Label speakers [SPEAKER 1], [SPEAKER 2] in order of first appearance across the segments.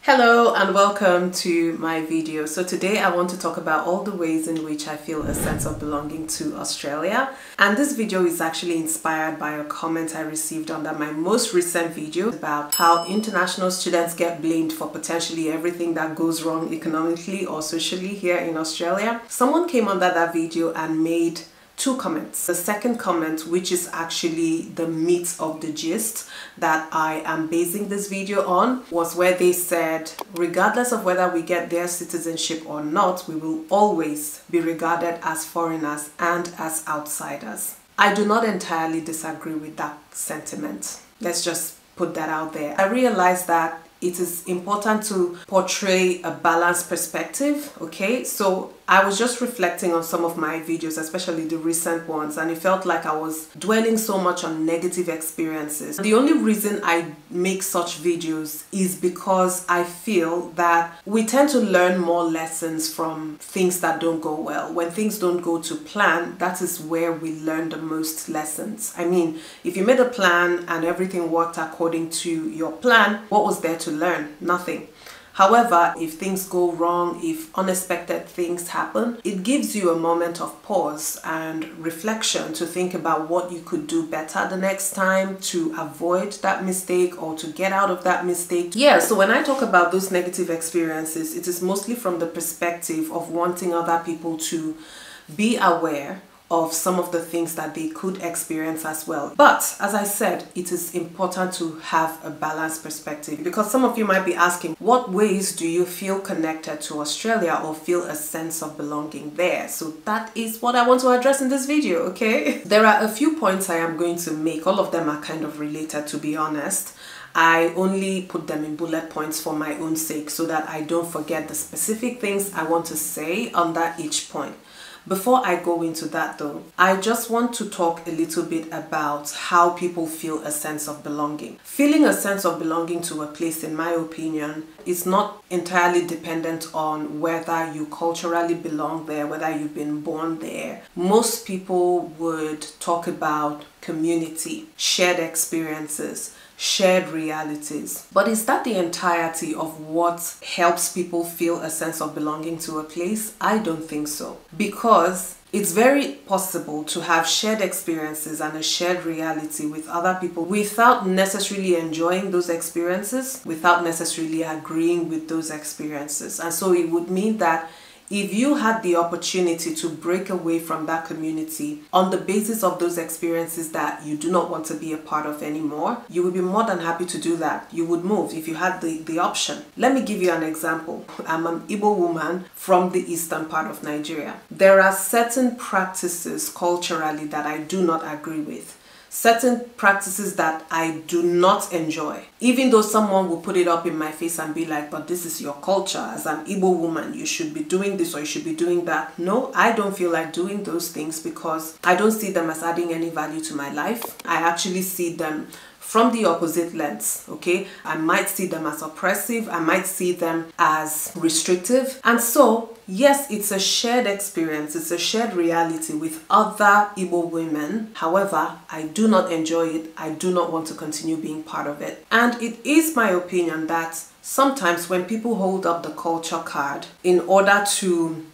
[SPEAKER 1] Hello and welcome to my video. So today I want to talk about all the ways in which I feel a sense of belonging to Australia. And this video is actually inspired by a comment I received under my most recent video about how international students get blamed for potentially everything that goes wrong economically or socially here in Australia. Someone came under that video and made two comments. The second comment, which is actually the meat of the gist that I am basing this video on, was where they said, regardless of whether we get their citizenship or not, we will always be regarded as foreigners and as outsiders. I do not entirely disagree with that sentiment. Let's just put that out there. I realize that it is important to portray a balanced perspective, okay? So I was just reflecting on some of my videos, especially the recent ones, and it felt like I was dwelling so much on negative experiences. The only reason I make such videos is because I feel that we tend to learn more lessons from things that don't go well. When things don't go to plan, that is where we learn the most lessons. I mean, if you made a plan and everything worked according to your plan, what was there to learn? Nothing. However, if things go wrong, if unexpected things happen, it gives you a moment of pause and reflection to think about what you could do better the next time to avoid that mistake or to get out of that mistake. Yeah, so when I talk about those negative experiences, it is mostly from the perspective of wanting other people to be aware of some of the things that they could experience as well. But as I said, it is important to have a balanced perspective, because some of you might be asking, what ways do you feel connected to Australia or feel a sense of belonging there? So that is what I want to address in this video, okay? There are a few points I am going to make. All of them are kind of related, to be honest. I only put them in bullet points for my own sake so that I don't forget the specific things I want to say under each point. Before I go into that though, I just want to talk a little bit about how people feel a sense of belonging. Feeling a sense of belonging to a place, in my opinion, is not entirely dependent on whether you culturally belong there, whether you've been born there. Most people would talk about community, shared experiences, shared realities. But is that the entirety of what helps people feel a sense of belonging to a place? I don't think so. Because it's very possible to have shared experiences and a shared reality with other people without necessarily enjoying those experiences, without necessarily agreeing with those experiences. And so it would mean that if you had the opportunity to break away from that community on the basis of those experiences that you do not want to be a part of anymore, you would be more than happy to do that. You would move if you had the option. Let me give you an example. I'm an Igbo woman from the eastern part of Nigeria. There are certain practices culturally that I do not agree with. Certain practices that I do not enjoy. Even though someone will put it up in my face and be like, but this is your culture. As an Igbo woman, you should be doing this or you should be doing that. No, I don't feel like doing those things because I don't see them as adding any value to my life. I actually see them from the opposite lens, okay? I might see them as oppressive, I might see them as restrictive. And so, yes, it's a shared experience, it's a shared reality with other Igbo women. However, I do not enjoy it, I do not want to continue being part of it. And it is my opinion that sometimes when people hold up the culture card in order to,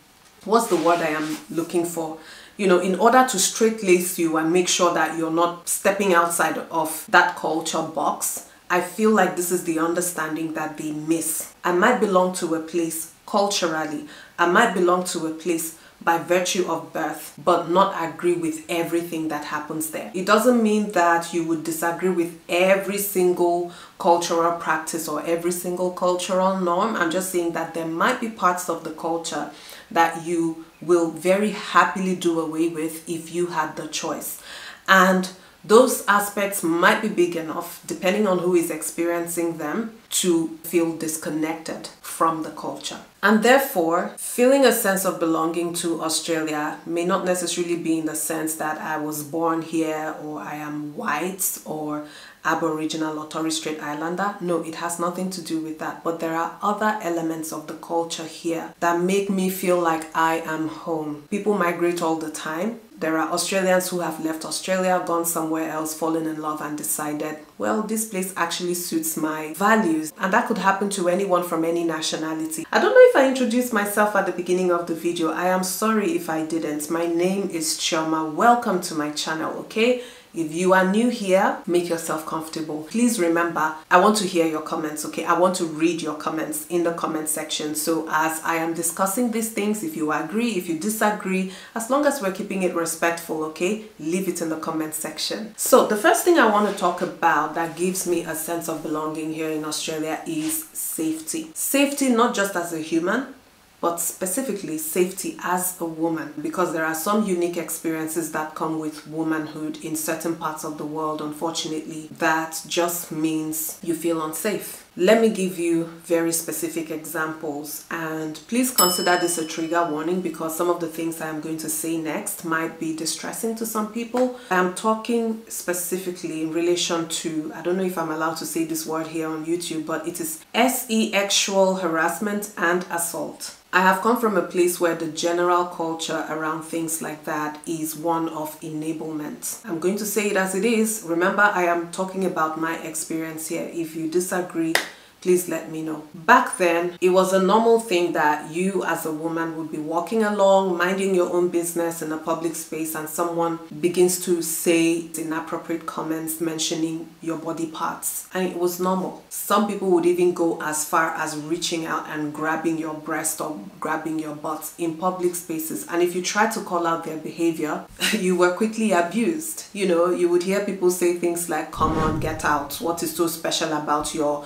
[SPEAKER 1] what's the word I am looking for? You know, in order to straight-lace you and make sure that you're not stepping outside of that culture box, I feel like this is the understanding that they miss. I might belong to a place culturally, I might belong to a place by virtue of birth, but not agree with everything that happens there. It doesn't mean that you would disagree with every single cultural practice or every single cultural norm. I'm just saying that there might be parts of the culture that you will very happily do away with if you had the choice. And those aspects might be big enough, depending on who is experiencing them, to feel disconnected from the culture. And therefore, feeling a sense of belonging to Australia may not necessarily be in the sense that I was born here or I am white or Aboriginal or Torres Strait Islander. No, it has nothing to do with that. But there are other elements of the culture here that make me feel like I am home. People migrate all the time. There are Australians who have left Australia, gone somewhere else, fallen in love and decided, well, this place actually suits my values. And that could happen to anyone from any nationality. I don't know if I introduced myself at the beginning of the video. I am sorry if I didn't. My name is Chioma. Welcome to my channel, okay? If you are new here, make yourself comfortable. Please remember, I want to hear your comments, okay? I want to read your comments in the comment section. So as I am discussing these things, if you agree, if you disagree, as long as we're keeping it respectful, okay? Leave it in the comment section. So the first thing I want to talk about that gives me a sense of belonging here in Australia is safety. Safety, not just as a human, but specifically safety as a woman, because there are some unique experiences that come with womanhood in certain parts of the world, unfortunately, that just means you feel unsafe. Let me give you very specific examples, and please consider this a trigger warning because some of the things I am going to say next might be distressing to some people. I am talking specifically in relation to, I don't know if I'm allowed to say this word here on YouTube, but it is sexual harassment and assault. I have come from a place where the general culture around things like that is one of enablement. I'm going to say it as it is. Remember, I am talking about my experience here. If you disagree, please let me know. Back then, it was a normal thing that you as a woman would be walking along, minding your own business in a public space, and someone begins to say inappropriate comments mentioning your body parts. And it was normal. Some people would even go as far as reaching out and grabbing your breast or grabbing your butt in public spaces. And if you try to call out their behavior, you were quickly abused. You know, you would hear people say things like, "Come on, get out. What is so special about your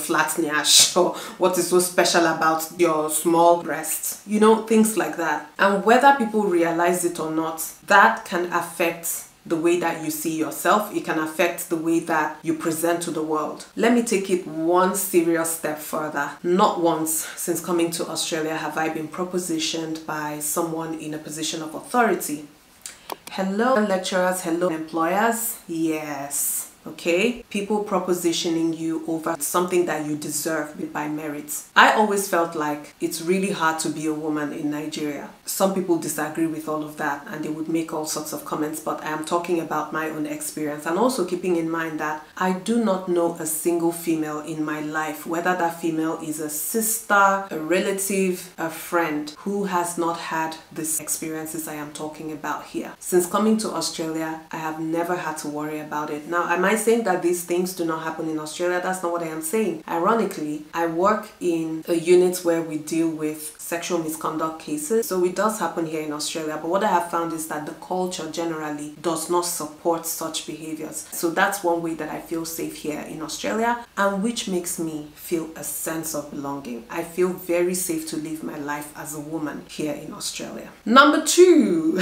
[SPEAKER 1] flat nyash?" Or "What is so special about your small breasts?" You know, things like that. And whether people realize it or not, that can affect the way that you see yourself. It can affect the way that you present to the world. Let me take it one serious step further. Not once since coming to Australia have I been propositioned by someone in a position of authority. Hello lecturers, hello employers. Yes. Okay, people propositioning you over something that you deserve by merit. I always felt like it's really hard to be a woman in Nigeria. Some people disagree with all of that and they would make all sorts of comments, but I am talking about my own experience, and also keeping in mind that I do not know a single female in my life, whether that female is a sister, a relative, a friend, who has not had these experiences I am talking about here. Since coming to Australia, I have never had to worry about it. Now, am I saying that these things do not happen in Australia? That's not what I am saying. Ironically, I work in a unit where we deal with sexual misconduct cases, so it does happen here in Australia, but what I have found is that the culture generally does not support such behaviors. So that's one way that I feel safe here in Australia, and which makes me feel a sense of belonging. I feel very safe to live my life as a woman here in Australia. Number two,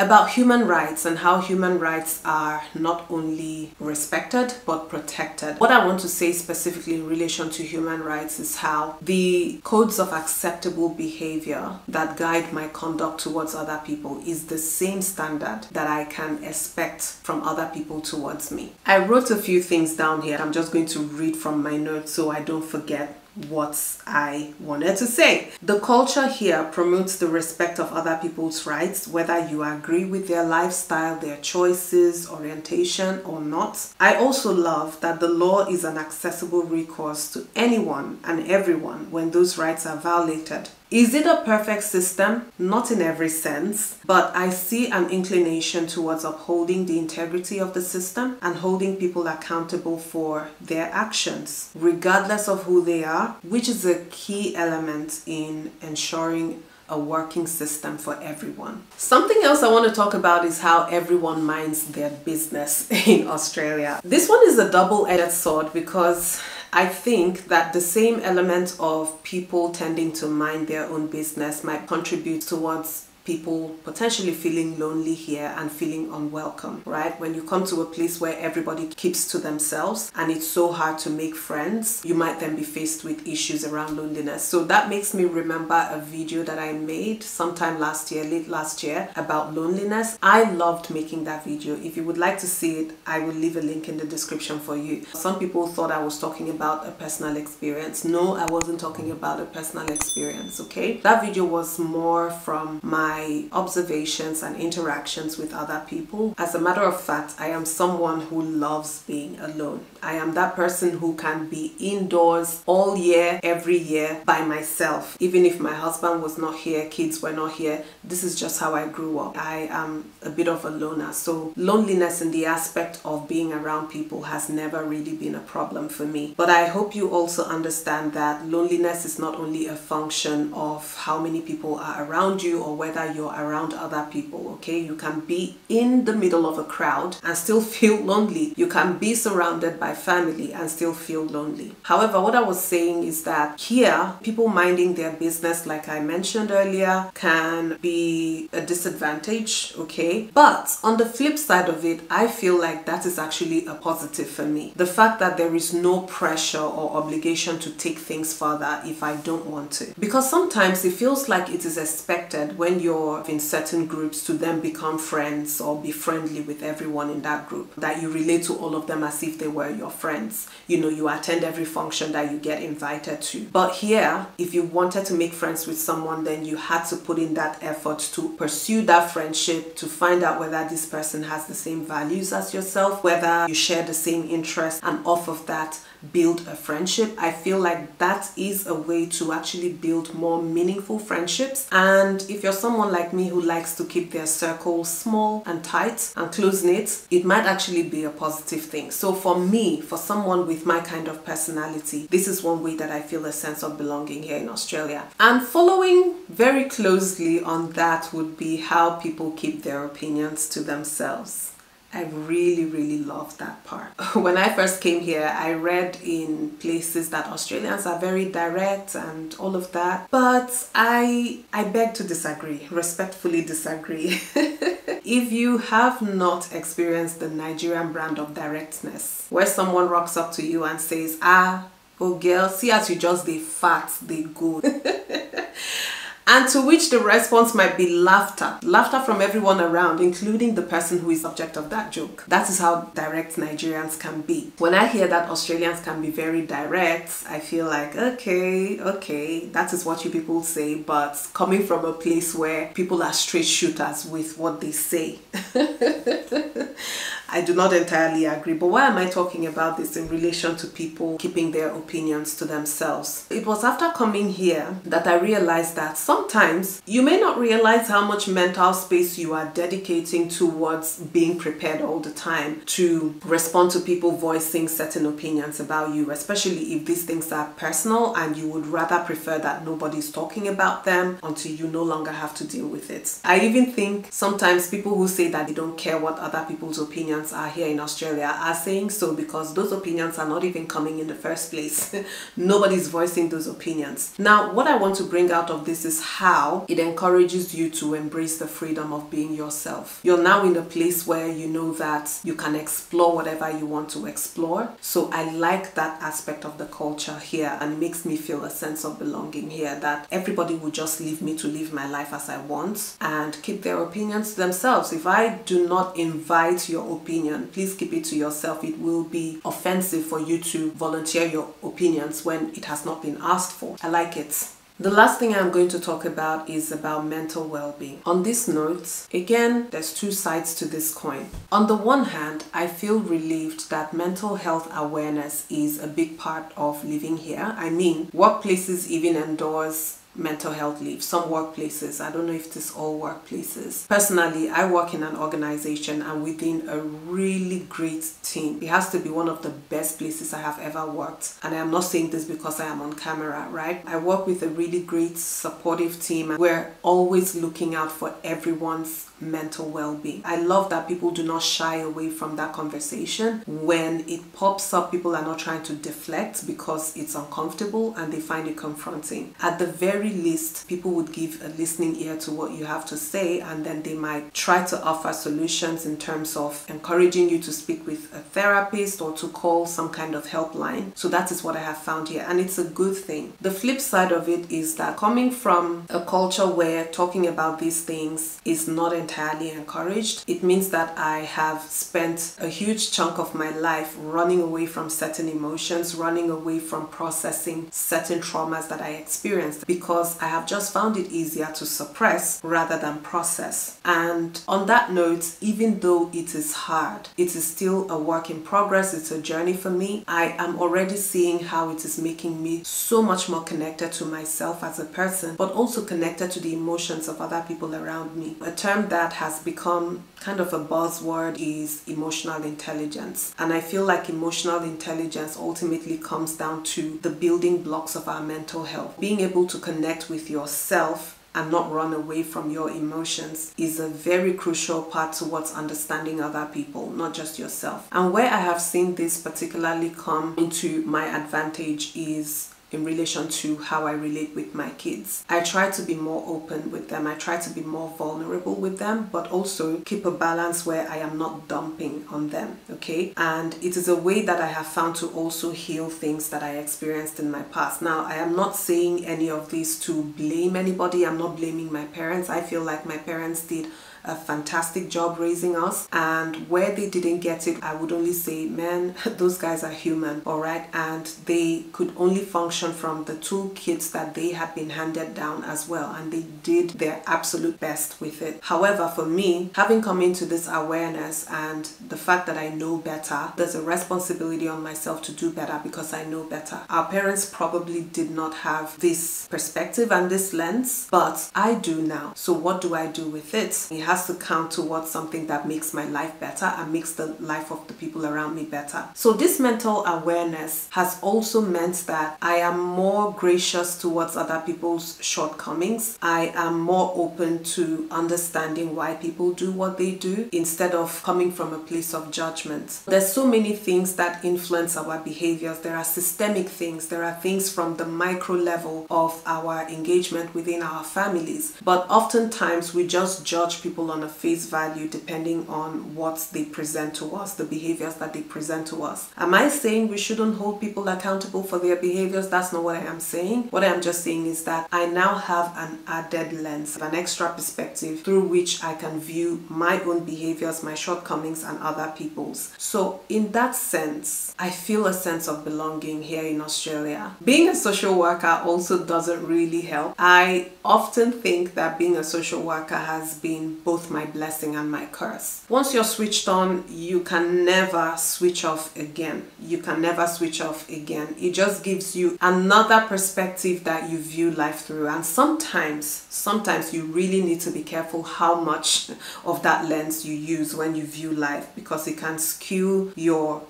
[SPEAKER 1] about human rights and how human rights are not only respected but protected. What I want to say specifically in relation to human rights is how the codes of acceptable behavior that guide my conduct towards other people is the same standard that I can expect from other people towards me. I wrote a few things down here. I'm just going to read from my notes so I don't forget what I wanted to say. The culture here promotes the respect of other people's rights, whether you agree with their lifestyle, their choices, orientation or not. I also love that the law is an accessible recourse to anyone and everyone when those rights are violated. Is it a perfect system? Not in every sense, but I see an inclination towards upholding the integrity of the system and holding people accountable for their actions, regardless of who they are, which is a key element in ensuring a working system for everyone. Something else I want to talk about is how everyone minds their business in Australia. This one is a double-edged sword because I think that the same element of people tending to mind their own business might contribute towards people potentially feeling lonely here and feeling unwelcome, right? When you come to a place where everybody keeps to themselves and it's so hard to make friends, you might then be faced with issues around loneliness. So that makes me remember a video that I made sometime last year, late last year, about loneliness. I loved making that video. If you would like to see it, I will leave a link in the description for you. Some people thought I was talking about a personal experience. No, I wasn't talking about a personal experience, okay? That video was more from my my observations and interactions with other people. As a matter of fact, I am someone who loves being alone. I am that person who can be indoors all year, every year by myself. Even if my husband was not here, kids were not here, this is just how I grew up. I am a bit of a loner. So loneliness in the aspect of being around people has never really been a problem for me. But I hope you also understand that loneliness is not only a function of how many people are around you or whether you're around other people, okay? You can be in the middle of a crowd and still feel lonely. You can be surrounded by family and still feel lonely. However, what I was saying is that here, people minding their business, like I mentioned earlier, can be a disadvantage, okay? But on the flip side of it, I feel like that is actually a positive for me. The fact that there is no pressure or obligation to take things further if I don't want to. Because sometimes it feels like it is expected when you're in certain groups to then become friends or be friendly with everyone in that group, that you relate to all of them as if they were your friends. You know, you attend every function that you get invited to. But here, if you wanted to make friends with someone, then you had to put in that effort to pursue that friendship, to find out whether this person has the same values as yourself, whether you share the same interests, and off of that, build a friendship. I feel like that is a way to actually build more meaningful friendships. And if you're someone like me who likes to keep their circle small and tight and close-knit, it might actually be a positive thing. So for me, for someone with my kind of personality, this is one way that I feel a sense of belonging here in Australia. And following very closely on that would be how people keep their opinions to themselves. I really love that part. When I first came here, I read in places that Australians are very direct and all of that. But I beg to disagree, respectfully disagree. If you have not experienced the Nigerian brand of directness, where someone rocks up to you and says, oh girl, see as you just they fat, they good. And to which the response might be laughter. Laughter from everyone around, including the person who is subject of that joke. That is how direct Nigerians can be. When I hear that Australians can be very direct, I feel like, okay, that is what you people say, but coming from a place where people are straight shooters with what they say. I do not entirely agree. But why am I talking about this in relation to people keeping their opinions to themselves? It was after coming here that I realized that sometimes you may not realize how much mental space you are dedicating towards being prepared all the time to respond to people voicing certain opinions about you, especially if these things are personal and you would rather prefer that nobody's talking about them until you no longer have to deal with it. I even think sometimes people who say that they don't care what other people's opinions are here in Australia are saying so because those opinions are not even coming in the first place. Nobody's voicing those opinions. Now, what I want to bring out of this is how it encourages you to embrace the freedom of being yourself. You're now in a place where you know that you can explore whatever you want to explore. So I like that aspect of the culture here, and it makes me feel a sense of belonging here, that everybody will just leave me to live my life as I want and keep their opinions to themselves. If I do not invite your opinion, please keep it to yourself. It will be offensive for you to volunteer your opinions when it has not been asked for. I like it. The last thing I'm going to talk about is about mental well-being. On this note, again, there's two sides to this coin. On the one hand, I feel relieved that mental health awareness is a big part of living here. I mean, workplaces even endorse mental health leave. Some workplaces, I don't know if it is all workplaces. Personally, I work in an organization and within a really great team. It has to be one of the best places I have ever worked. And I am not saying this because I am on camera, right? I work with a really great supportive team and we're always looking out for everyone's mental well-being. I love that people do not shy away from that conversation. When it pops up, people are not trying to deflect because it's uncomfortable and they find it confronting. At the very least, people would give a listening ear to what you have to say, and then they might try to offer solutions in terms of encouraging you to speak with a therapist or to call some kind of helpline. So that is what I have found here, and it's a good thing. The flip side of it is that coming from a culture where talking about these things is not entirely encouraged, it means that I have spent a huge chunk of my life running away from certain emotions, running away from processing certain traumas that I experienced, because because I have just found it easier to suppress rather than process. And on that note, even though it is hard, it is still a work in progress. It's a journey for me. I am already seeing how it is making me so much more connected to myself as a person, but also connected to the emotions of other people around me. A term that has become kind of a buzzword is emotional intelligence. And I feel like emotional intelligence ultimately comes down to the building blocks of our mental health. Being able to connect with yourself and not run away from your emotions is a very crucial part towards understanding other people, not just yourself. And where I have seen this particularly come into my advantage is in relation to how I relate with my kids. I try to be more open with them. I try to be more vulnerable with them, but also keep a balance where I am not dumping on them, okay? And it is a way that I have found to also heal things that I experienced in my past. Now, I am not saying any of this to blame anybody. I'm not blaming my parents. I feel like my parents did a fantastic job raising us, and where they didn't get it, I would only say, man, those guys are human, all right? And they could only function from the toolkits that they had been handed down as well, and they did their absolute best with it. However, for me, having come into this awareness and the fact that I know better, there's a responsibility on myself to do better because I know better. Our parents probably did not have this perspective and this lens, but I do now. So what do I do with it? It has to count towards something that makes my life better and makes the life of the people around me better. So this mental awareness has also meant that I am more gracious towards other people's shortcomings. I am more open to understanding why people do what they do instead of coming from a place of judgment. There's so many things that influence our behaviors. There are systemic things. There are things from the micro level of our engagement within our families. But oftentimes we just judge people on a face value depending on what they present to us, the behaviors that they present to us. Am I saying we shouldn't hold people accountable for their behaviors? That's not what I am saying. What I am just saying is that I now have an added lens, an extra perspective through which I can view my own behaviors, my shortcomings, and other people's. So in that sense, I feel a sense of belonging here in Australia. Being a social worker also doesn't really help. I often think that being a social worker has been both my blessing and my curse. Once you're switched on, you can never switch off again. You can never switch off again. It just gives you another perspective that you view life through. And sometimes you really need to be careful how much of that lens you use when you view life, because it can skew your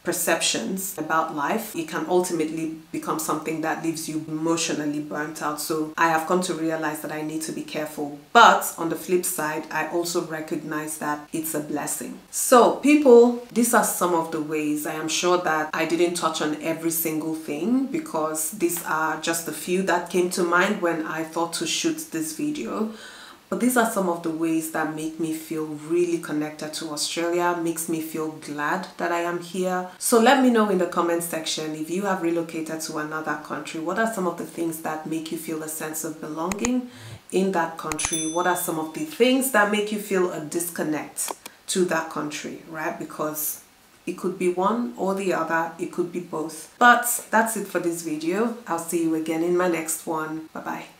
[SPEAKER 1] perceptions about life. It can ultimately become something that leaves you emotionally burnt out. So I have come to realize that I need to be careful. But on the flip side, I also recognize that it's a blessing. So people, these are some of the ways. I am sure that I didn't touch on every single thing because these are just a few that came to mind when I thought to shoot this video. But these are some of the ways that make me feel really connected to Australia, makes me feel glad that I am here. So let me know in the comment section if you have relocated to another country. What are some of the things that make you feel a sense of belonging in that country? What are some of the things that make you feel a disconnect to that country, right? Because it could be one or the other, it could be both. But that's it for this video. I'll see you again in my next one. Bye-bye.